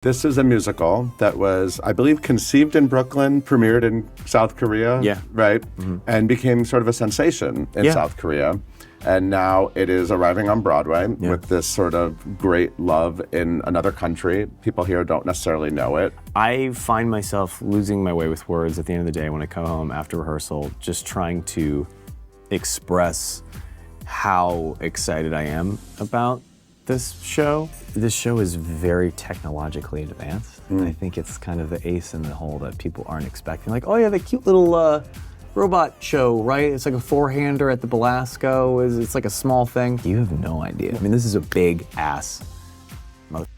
This is a musical that was, I believe, conceived in Brooklyn, premiered in South Korea, right? And became sort of a sensation in South Korea. And now it is arriving on Broadway with this sort of great love in another country. People here don't necessarily know it. I find myself losing my way with words at the end of the day when I come home after rehearsal, just trying to express how excited I am about this show. This show is very technologically advanced. I think it's kind of the ace in the hole that people aren't expecting. Like, oh yeah, the cute little robot show, right? It's like a four-hander at the Belasco. It's like a small thing. You have no idea. I mean, this is a big ass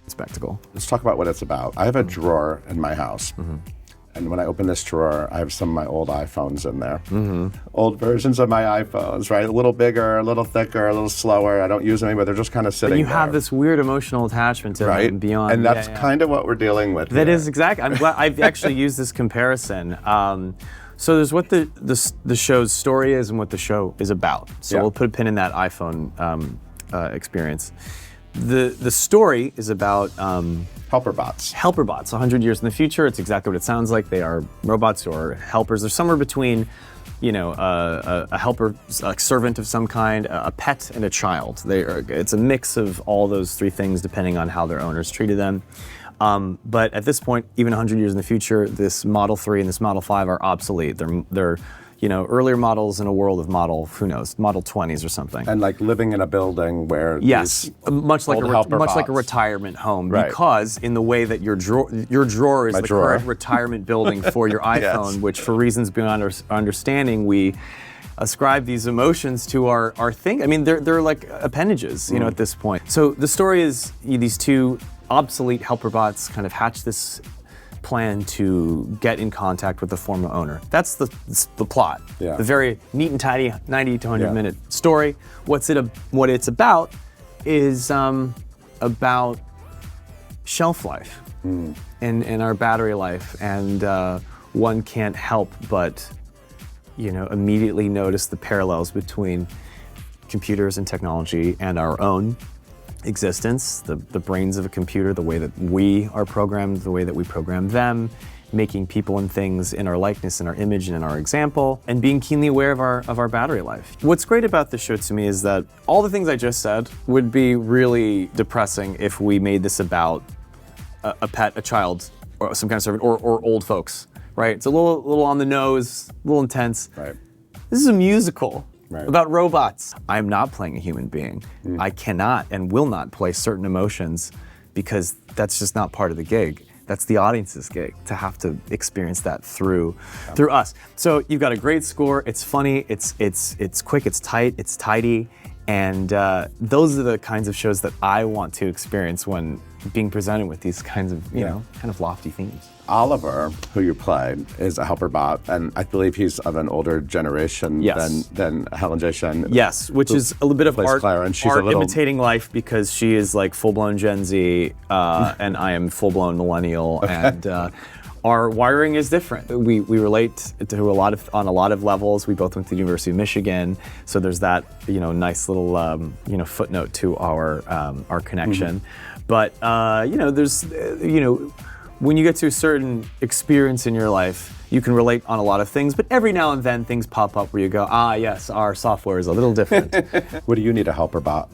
spectacle. Let's talk about what it's about. I have a drawer in my house. And when I open this drawer, I have some of my old iPhones in there. Old versions of my iPhones, right? A little bigger, a little thicker, a little slower. I don't use them anymore. They're just kind of sitting there. But you have this weird emotional attachment to them beyond. And that's kind of what we're dealing with That here. is exactly. I'm glad I've actually used this comparison. So there's what the show's story is and what the show is about. So we'll put a pin in that iPhone experience. The story is about Helperbots. Helperbots. 100 years in the future, it's exactly what it sounds like. They are robots or helpers. They're somewhere between, a helper, a servant of some kind, a pet, and a child. It's a mix of all those three things depending on how their owners treated them. But at this point, even 100 years in the future, this Model 3 and this Model 5 are obsolete. They're earlier models in a world of Model 20s or something. And like living in a building where much like a retirement home, because in the way that your drawer is the current retirement building for your iPhone, which for reasons beyond our understanding, we ascribe these emotions to our thing. I mean, they're like appendages, at this point. So the story is these two obsolete helperbots kind of hatch this plan to get in contact with the former owner. That's the plot. The very neat and tidy 90 to 100 minute story. What it's about is about shelf life and our battery life, and one can't help but immediately notice the parallels between computers and technology and our own existence, the brains of a computer, the way that we are programmed, the way that we program them, making people and things in our likeness, in our image, and in our example, and being keenly aware of our battery life. What's great about this show to me is that all the things I just said would be really depressing if we made this about a pet, a child, or some kind of servant, or old folks, right? It's a little on the nose, a little intense. Right. This is a musical. About robots. I'm not playing a human being. I cannot and will not play certain emotions because that's just not part of the gig. That's the audience's gig, to have to experience that through us. So you've got a great score. It's funny. It's quick. It's tight. It's tidy. And those are the kinds of shows that I want to experience when being presented with these kinds of, kind of lofty themes. Oliver, who you play, is a helperbot, and I believe he's of an older generation than Helen J. Shen. Yes, which is a little bit of art little imitating life, because she is like full-blown Gen Z, and I am full-blown millennial, and our wiring is different. We relate to on a lot of levels. We both went to the University of Michigan, so there's that nice little footnote to our connection. But there's when you get to a certain experience in your life, you can relate on a lot of things, but every now and then things pop up where you go, yes, our software is a little different. What do you need a helperbot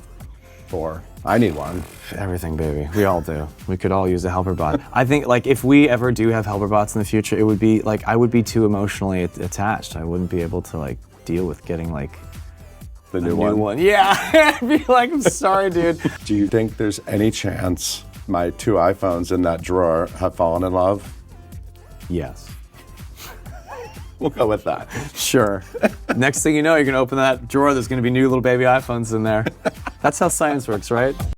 for? I need one. Everything, baby. We all do. We could all use a helperbot. I think if we ever do have helperbots in the future, it would be I would be too emotionally attached. I wouldn't be able to deal with getting the new one. Yeah, I'd be like, I'm sorry, dude. Do you think there's any chance my two iPhones in that drawer have fallen in love? Yes. We'll go with that. Sure. Next thing you know, you're going to open that drawer, there's going to be new little baby iPhones in there. That's how science works, right?